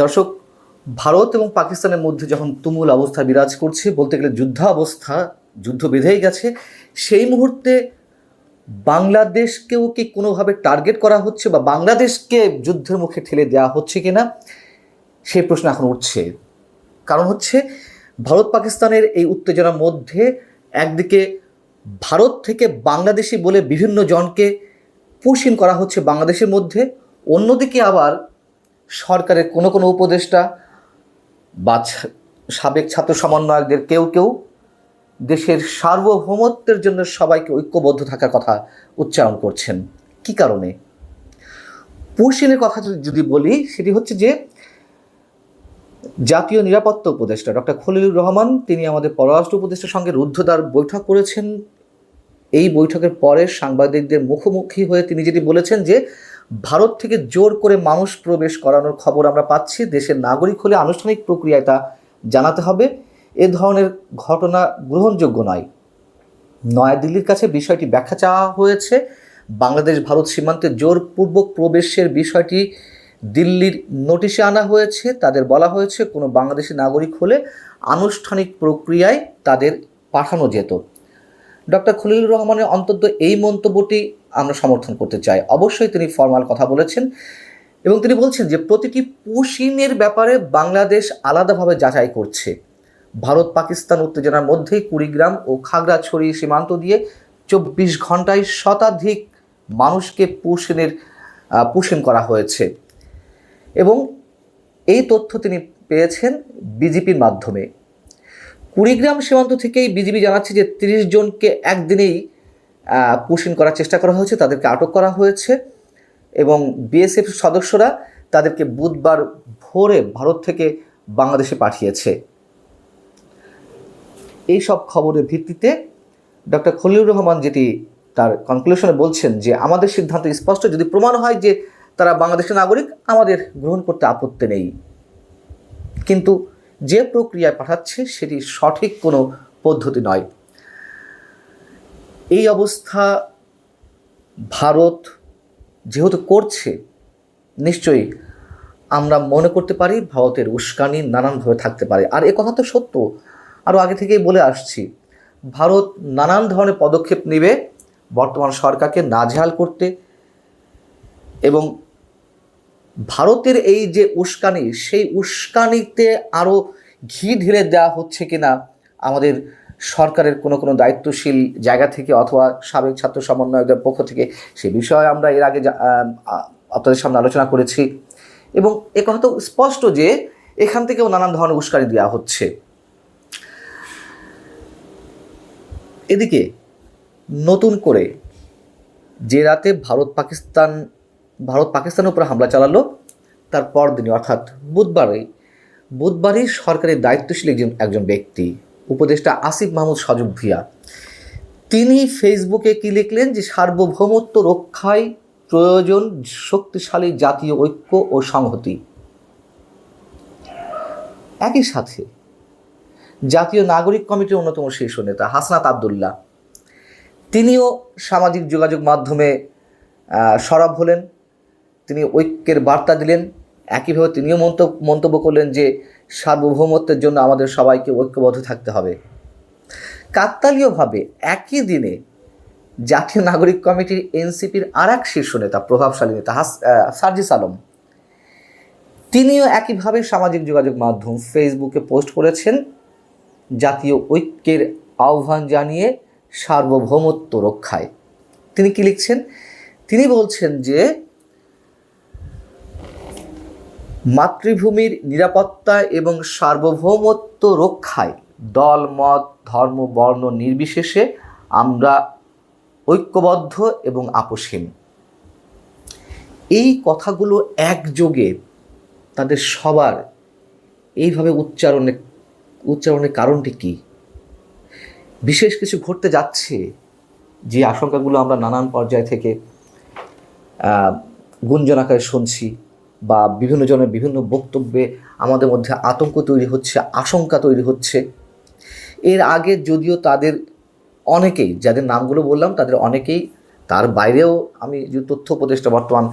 দর্শক, ভারত এবং পাকিস্তানের মধ্যে যখন তুমুল অবস্থা বিরাজ করছে, বলতে গেলে যুদ্ধাবস্থা, যুদ্ধ বেঁধেই গেছে, সেই মুহূর্তে বাংলাদেশকেও কি কোনোভাবে টার্গেট করা হচ্ছে বা বাংলাদেশকে যুদ্ধের মুখে ঠেলে দেওয়া হচ্ছে কিনা, সেই প্রশ্ন এখন উঠছে। কারণ হচ্ছে, ভারত পাকিস্তানের এই উত্তেজনার মধ্যে একদিকে ভারত থেকে বাংলাদেশি বলে বিভিন্ন জনকে পুশ-ইন করা হচ্ছে বাংলাদেশের মধ্যে, অন্যদিকে আবার সরকারের কোনো কোনো উপদেষ্টা বা সাবেক ছাত্র সমন্বয়কদের কেউ কেউ দেশের সার্বভৌমত্বের জন্য সবাইকে ঐক্যবদ্ধ থাকার কথা উচ্চারণ করছেন। কি কারণে? পুশ-ইনের কথা যদি বলি, সেটি হচ্ছে যে জাতীয় নিরাপত্তা উপদেষ্টা ডক্টর খলিলুর রহমান, তিনি আমাদের পররাষ্ট্র উপদেষ্টার সঙ্গে রুদ্ধদ্বার বৈঠক করেছেন। এই বৈঠকের পরে সাংবাদিকদের মুখোমুখি হয়ে তিনি যেটি বলেছেন যে, ভারত থেকে জোর করে মানুষ প্রবেশ করানোর খবর আমরা পাচ্ছি, দেশের নাগরিক হলে আনুষ্ঠানিক প্রক্রিয়ায় তা জানাতে হবে। এ ধরনের ঘটনা গ্রহণযোগ্য নয়। নয়াদিল্লির কাছে বিষয়টি ব্যাখ্যা চাওয়া হয়েছে। বাংলাদেশ ভারত সীমান্তে জোরপূর্বক প্রবেশের বিষয়টি দিল্লির নোটিশে আনা হয়েছে। তাদের বলা হয়েছে, কোনো বাংলাদেশি নাগরিক হলে আনুষ্ঠানিক প্রক্রিয়ায় তাদের পাঠানো যেত। ডক্টর খলিলুর রহমানের অন্তত এই মন্তব্যটি আমরা সমর্থন করতে চাই। অবশ্যই তিনি ফরমাল কথা বলেছেন এবং তিনি বলছেন যে প্রতিটি পুশ-ইনের ব্যাপারে বাংলাদেশ আলাদাভাবে যাচাই করছে। ভারত পাকিস্তান উত্তেজনার মধ্যেই কুড়িগ্রাম ও খাগড়াছড়ি সীমান্ত দিয়ে 24 ঘন্টায় শতাধিক মানুষকে পুশ-ইন করা হয়েছে এবং এই তথ্য তিনি পেয়েছেন বিজেপির মাধ্যমে। কুড়িগ্রাম সীমান্ত থেকেই বিজিবি জানাচ্ছে যে 30 জনকে একদিনেই পুশ-ইন করার চেষ্টা করা হয়েছে, তাদেরকে আটক করা হয়েছে এবং বিএসএফ সদস্যরা তাদেরকে বুধবার ভোরে ভারত থেকে বাংলাদেশে পাঠিয়েছে। এই সব খবরের ভিত্তিতে ডক্টর খলিলুর রহমান যেটি তার কনক্লুশনে বলছেন যে, আমাদের সিদ্ধান্ত স্পষ্ট, যদি প্রমাণ হয় যে তারা বাংলাদেশের নাগরিক, আমাদের গ্রহণ করতে আপত্তি নেই, কিন্তু যে প্রক্রিয়ায় পাঠাচ্ছে সেটি সঠিক কোনো পদ্ধতি নয়। এই অবস্থা ভারত যেহেতু করছে, নিশ্চয়ই আমরা মনে করতে পারি ভারতের উস্কানি নানানভাবে থাকতে পারে। আর এ কথা তো সত্য, আরও আগে থেকেই বলে আসছি, ভারত নানান ধরনের পদক্ষেপ নেবে বর্তমান সরকারকে নাজেহাল করতে, এবং ভারতের এই যে উস্কানি, সেই উস্কানিতে আরও ঘি ঢেলে দেওয়া হচ্ছে কিনা আমাদের সরকারের কোনো কোনো দায়িত্বশীল জায়গা থেকে অথবা সাবেক ছাত্র সমন্বয়কদের পক্ষ থেকে, সে বিষয়ে আমরা এর আগে আপনাদের সামনে আলোচনা করেছি এবং এ কথা তো স্পষ্ট যে এখান থেকেও নানান ধরনের উস্কানি দেওয়া হচ্ছে। এদিকে নতুন করে যে রাতে ভারত পাকিস্তানের উপর হামলা চালালো, তার পরদিনই অর্থাৎ বুধবারই সরকারের দায়িত্বশীল একজন ব্যক্তি, উপদেষ্টা আসিফ মাহমুদ সজীব ভুঁইয়া, তিনি ফেসবুকে কি লিখলেন যে, সার্বভৌমত্ব রক্ষায় প্রয়োজন শক্তিশালী জাতীয় ঐক্য ও সংহতি। একই সাথে জাতীয় নাগরিক কমিটির অন্যতম শীর্ষ নেতা হাসনাত আবদুল্লাহ, তিনিও সামাজিক যোগাযোগ মাধ্যমে সরব হলেন, তিনি ঐক্যের বার্তা দিলেন। একইভাবে তিনিও মন্তব্য করলেন যে, সার্বভৌমত্বের জন্য আমাদের সবাইকে ঐক্যবদ্ধ থাকতে হবে। কাকতালীয়ভাবে একই দিনে জাতীয় নাগরিক কমিটির এনসিপির আর এক শীর্ষ নেতা, প্রভাবশালী নেতা সার্জিস আলম, তিনিও একইভাবে সামাজিক যোগাযোগ মাধ্যম ফেসবুকে পোস্ট করেছেন জাতীয় ঐক্যের আহ্বান জানিয়ে সার্বভৌমত্ব রক্ষায়। তিনি কি লিখছেন? তিনি বলছেন যে, মাতৃভূমির নিরাপত্তা এবং সার্বভৌমত্ব রক্ষায় দল, মত, ধর্ম, বর্ণ নির্বিশেষে আমরা ঐক্যবদ্ধ এবং আপোষহীন। এই কথাগুলো একযোগে তাদের সবার এইভাবে উচ্চারণের কারণটি কি? বিশেষ কিছু ঘটতে যাচ্ছে, যে আশঙ্কাগুলো আমরা নানান পর্যায় থেকে গুঞ্জন আকারে শুনছি বা বিভিন্ন জনের বিভিন্ন বক্তব্যে আমাদের মধ্যে আতঙ্ক তৈরি হচ্ছে, আশঙ্কা তৈরি হচ্ছে। এর আগে যদিও তাদের অনেকেই, যাদের নামগুলো বললাম, তাদের অনেকেই, তার বাইরেও আমি যে তথ্য উপদেষ্টা বর্তমান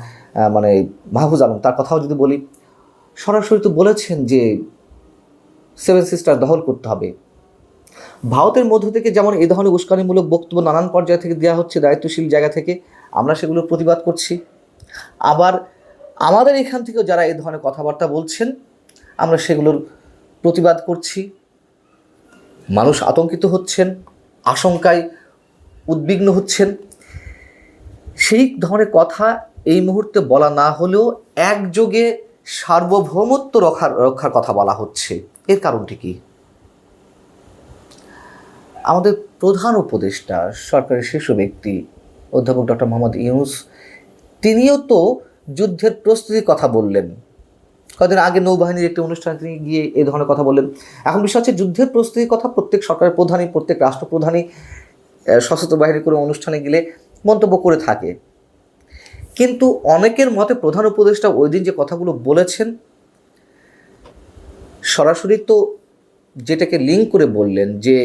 মাহফুজ আলম, তার কথাও যদি বলি, সরাসরি তো বলেছেন যে সেভেন সিস্টার দখল করতে হবে। ভারতের মধ্য থেকে যেমন এই ধরনের উস্কানিমূলক বক্তব্য নানান পর্যায় থেকে দেওয়া হচ্ছে, দায়িত্বশীল জায়গা থেকে আমরা সেগুলোর প্রতিবাদ করছি। আবার আমাদের এখান থেকেও যারা এই ধরনের কথাবার্তা বলছেন আমরা সেগুলোর প্রতিবাদ করছি। মানুষ আতঙ্কিত হচ্ছেন, আশঙ্কায় উদ্বিগ্ন হচ্ছেন। সেই ধরনের কথা এই মুহূর্তে বলা না হলেও একযোগে সার্বভৌমত্ব রক্ষার কথা বলা হচ্ছে। এর কারণটি কি? আমাদের প্রধান উপদেষ্টা, সরকারের শীর্ষ ব্যক্তি অধ্যাপক ডক্টর মোহাম্মদ ইউনূস, তিনিও তো যুদ্ধের প্রস্তুতির কথা বললেন। কয়েকদিন আগে নৌবাহিনীর একটি অনুষ্ঠানে তিনি গিয়ে এই ধরনের কথা বললেন। এখন বিষয় হচ্ছে, যুদ্ধের প্রস্তুতির কথা প্রত্যেক সরকারের প্রধানই, প্রত্যেক রাষ্ট্রপ্রধানই সশস্ত্র বাহিনীর কোনো অনুষ্ঠানে গেলে মন্তব্য করে থাকে। কিন্তু অনেকের মতে প্রধান উপদেষ্টা ওই দিন যে কথাগুলো বলেছেন, সরাসরি তো যেটাকে লিঙ্ক করে বললেন যে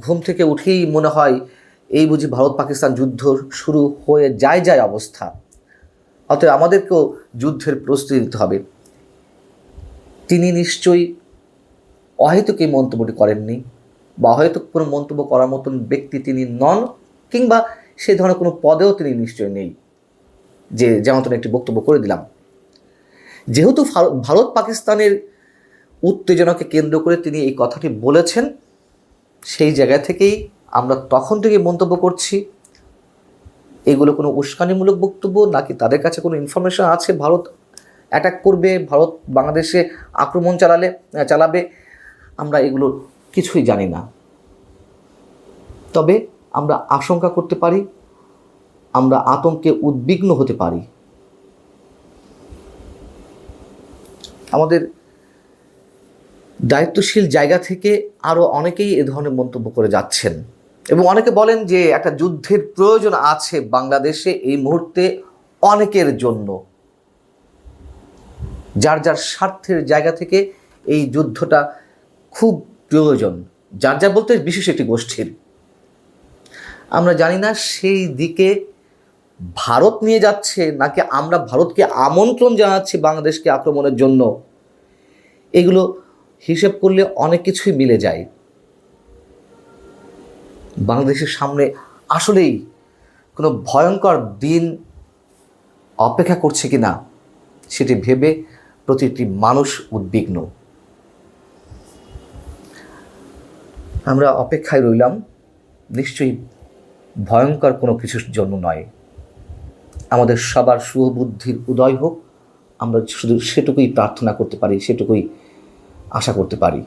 ঘুম থেকে উঠেই মনে হয় এই বুঝি ভারত পাকিস্তান যুদ্ধ শুরু হয়ে যায় অবস্থা, অতএব আমাদেরকেও যুদ্ধের প্রস্তুতি নিতে হবে। তিনি নিশ্চয়ই অহেতুক এই মন্তব্যটি করেননি, বা অহেতুক কোনো মন্তব্য করার মতন ব্যক্তি তিনি নন, কিংবা সেই ধরনের কোনো পদেও তিনি নিশ্চয়ই নেই যে যেমন একটি বক্তব্য করে দিলাম। যেহেতু ভারত পাকিস্তানের উত্তেজনাকে কেন্দ্র করে তিনি এই কথাটি বলেছেন, সেই জায়গা থেকেই আমরা তখন থেকে মন্তব্য করছি এগুলো কোনো উস্কানিমূলক বক্তব্য নাকি তাদের কাছে কোনো ইনফরমেশন আছে ভারত অ্যাটাক করবে, ভারত বাংলাদেশে আক্রমণ চালাবে, আমরা এগুলো কিছুই জানি না। তবে আমরা আশঙ্কা করতে পারি, আমরা আতঙ্কে উদ্বিগ্ন হতে পারি। আমাদের দায়িত্বশীল জায়গা থেকে আরও অনেকেই এ ধরনের মন্তব্য করে যাচ্ছেন, এবং অনেকে বলেন যে একটা যুদ্ধের প্রয়োজন আছে বাংলাদেশে এই মুহূর্তে অনেকের জন্য। যার যার স্বার্থের জায়গা থেকে এই যুদ্ধটা খুব প্রয়োজন, যার বলতে বিশেষ একটি গোষ্ঠীর। আমরা জানি না সেই দিকে ভারত নিয়ে যাচ্ছে নাকি আমরা ভারতকে আমন্ত্রণ জানাচ্ছি বাংলাদেশকে আক্রমণের জন্য। এগুলো হিসেব করলে অনেক কিছুই মিলে যায়। বাংলাদেশের সামনে আসলেই কোনো ভয়ঙ্কর দিন অপেক্ষা করছে কিনা সেটি ভেবে প্রতিটি মানুষ উদ্বিগ্ন। আমরা অপেক্ষায় রইলাম, নিশ্চয়ই ভয়ঙ্কর কোনো কিছুর জন্য নয়। আমাদের সবার শুভবুদ্ধির উদয় হোক, আমরা শুধু সেটুকুই প্রার্থনা করতে পারি, সেটুকুই আশা করতে পারি।